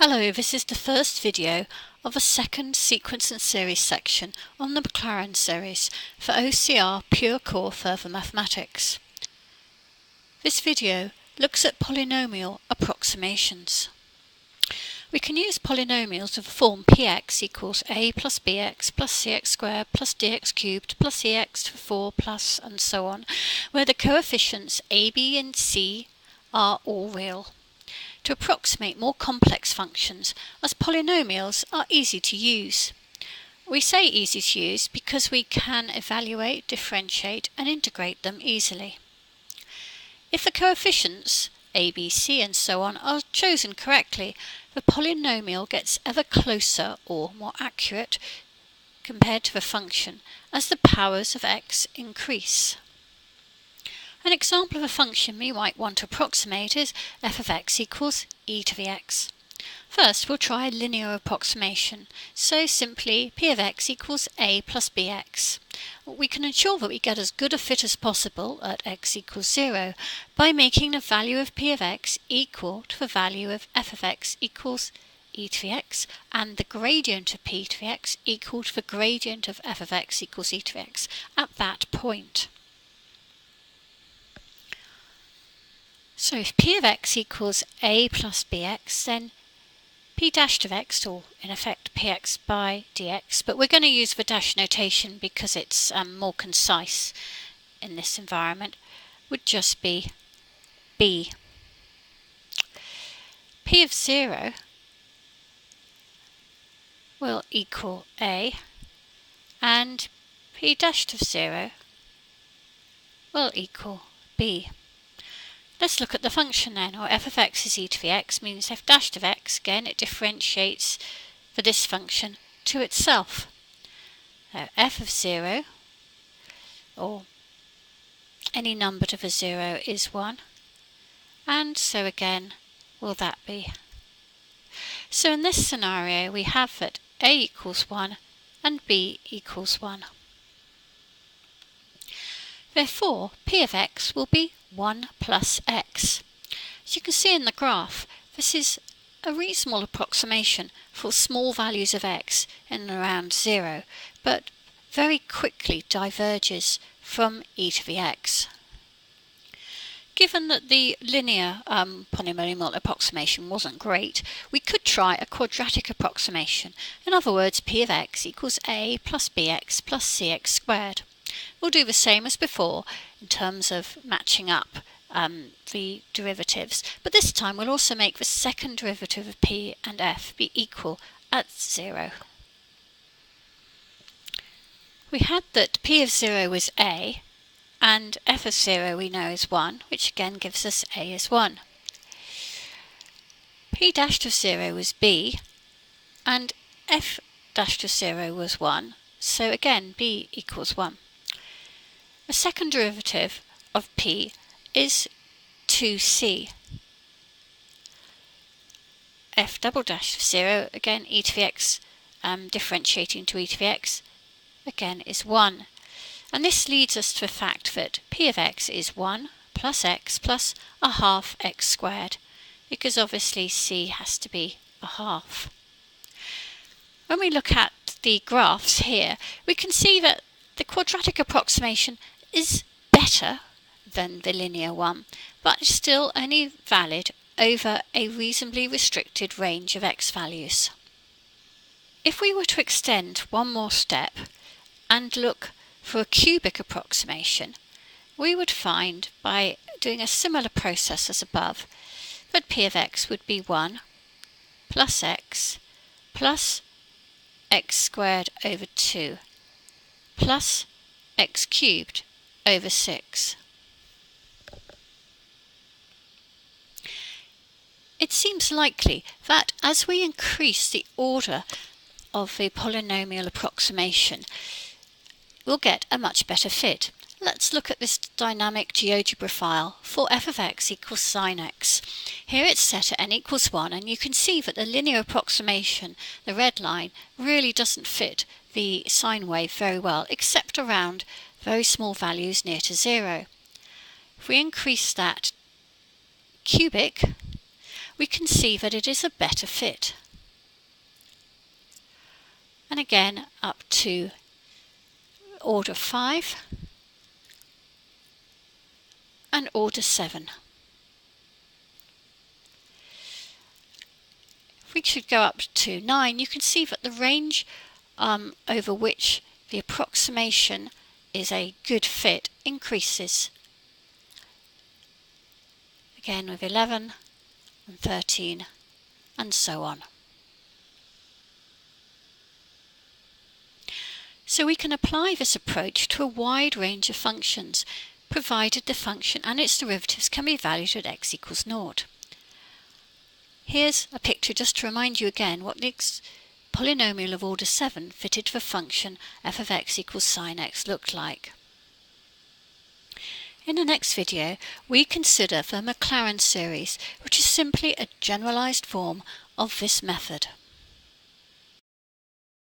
Hello, this is the first video of a second sequence and series section on the Maclaurin series for OCR Pure Core Further Mathematics. This video looks at polynomial approximations. We can use polynomials of the form px equals a plus bx plus cx squared plus dx cubed plus ex to the 4 plus and so on, where the coefficients a, b and c are all real, to approximate more complex functions, as polynomials are easy to use. We say easy to use because we can evaluate, differentiate and integrate them easily. If the coefficients a, b, c and so on are chosen correctly, the polynomial gets ever closer or more accurate compared to the function as the powers of x increase. An example of a function we might want to approximate is f of x equals e to the x. First, we'll try a linear approximation, so simply p of x equals a plus bx. We can ensure that we get as good a fit as possible at x equals 0 by making the value of p of x equal to the value of f of x equals e to the x, and the gradient of p to the x equal to the gradient of f of x equals e to the x at that point. So if p of x equals a plus bx, then p dashed of x, or in effect px by dx, but we're going to use the dash notation because it's more concise in this environment, would just be b. P of 0 will equal a, and p dashed of 0 will equal b. Let's look at the function then, or f of x is e to the x means f dashed of x, again it differentiates for this function to itself. So f of 0, or any number to the 0 is 1, and so again will that be. So in this scenario we have that a equals 1 and b equals 1. Therefore, p of x will be 1 plus x. As you can see in the graph, this is a reasonable approximation for small values of x in and around 0, but very quickly diverges from e to the x. Given that the linear polynomial approximation wasn't great, we could try a quadratic approximation. In other words, p of x equals a plus bx plus cx squared. We'll do the same as before in terms of matching up the derivatives, but this time we'll also make the second derivative of p and f be equal at 0. We had that p of 0 was a, and f of 0 we know is 1, which again gives us a is 1. P dashed of 0 was b, and f dashed of 0 was 1, so again b equals 1. The second derivative of p is 2c. F double dash of 0, again e to the x, differentiating to e to the x, again is 1. And this leads us to the fact that p of x is 1 plus x plus a half x squared, because obviously c has to be a half. When we look at the graphs here, we can see that the quadratic approximation is better than the linear one, but still only valid over a reasonably restricted range of x values. If we were to extend one more step and look for a cubic approximation, we would find, by doing a similar process as above, that p of x would be 1 plus x squared over 2 plus x cubed over 6. It seems likely that as we increase the order of the polynomial approximation, we'll get a much better fit. Let's look at this dynamic GeoGebra file for f of x equals sin x. Here it's set at n equals 1, and you can see that the linear approximation, the red line, really doesn't fit the sine wave very well, except around very small values near to 0. If we increase that cubic, we can see that it is a better fit. And again up to order 5 and order 7. If we should go up to 9, you can see that the range over which the approximation is a good fit increases. Again with 11 and 13 and so on. So we can apply this approach to a wide range of functions, provided the function and its derivatives can be valued at x equals 0. Here's a picture just to remind you again what the polynomial of order 7 fitted to the function f of x equals sin x looked like. In the next video, we consider the Maclaurin series, which is simply a generalized form of this method.